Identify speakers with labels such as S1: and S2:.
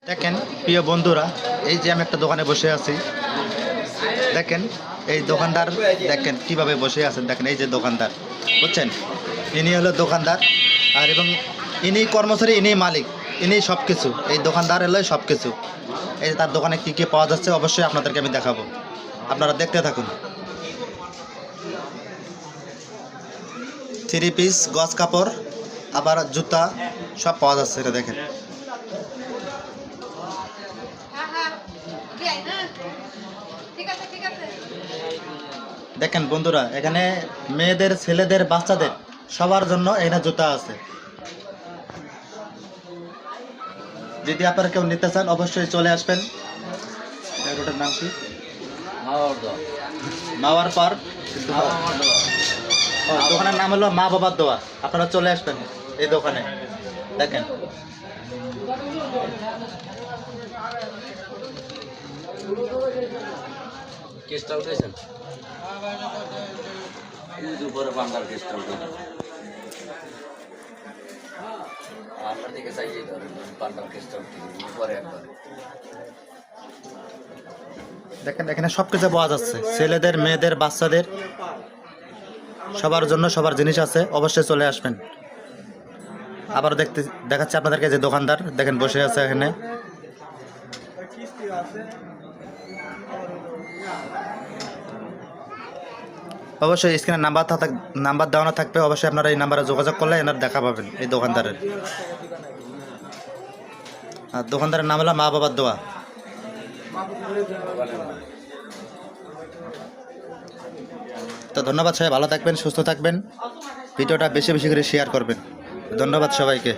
S1: দেখেন প্রিয় বন্ধুরা, এই যে আমি একটা দোকানে বসে আছি। দেখেন এই দোকানদার, দেখেন কিভাবে বসে আছেন। দেখেন এই যে দোকানদার, বুঝছেন, ইনি হলো দোকানদার। আর এবং ইনি কর্মচারী, ইনি মালিক, ইনি সব কিছু। এই দোকানদার হলো সব কিছু। এই যে তার দোকানে কী কী পাওয়া যাচ্ছে অবশ্যই আপনাদেরকে আমি দেখাবো, আপনারা দেখতে থাকুন। 3 পিস, গজ কাপড়, আবার জুতা সব পাওয়া যাচ্ছে। এটা দেখেন। দেখেন বন্ধুরা, এখানে মেয়েদের, ছেলেদের, বাচ্চাদের সবার জন্য এখানে জুতা আছে। যদি আপনারা কেউ নিতে চান অবশ্যই চলে আসবেন। ওটার নাম কি? মাওয়ার পার। দোকানের নাম হলো মা বাবার দোয়া। আপনারা চলে আসবেন এই দোকানে। দেখেন
S2: কেসটা উঠেছেন উপরে বাংলার কেসটা উঠেছেন আপনার দিকে চাইয়ে ধরেন বাংলার কেসটা উঠে উপরে একবারে
S1: দেখেন এখানে সব কিছু পাওয়া যাচ্ছে, ছেলেদের, মেয়েদের, বাচ্চাদের সবার জন্য সবার জিনিস আছে। অবশ্যই চলে আসবেন। আবার দেখাচ্ছে আপনাদেরকে যে দোকানদার দেখেন বসে আছে এখানে। অবশ্যই স্ক্রিনে নাম্বার দেওয়ানো থাকবে। অবশ্যই আপনারা এই নাম্বারে যোগাযোগ করলে এনার দেখা পাবেন এই দোকানদারের। আর দোকানদারের নাম হলো মা বাবার দোয়া। তো ধন্যবাদ সবাই, ভালো থাকবেন, সুস্থ থাকবেন। ভিডিওটা বেশি বেশি করে শেয়ার করবেন। ধন্যবাদ সবাইকে।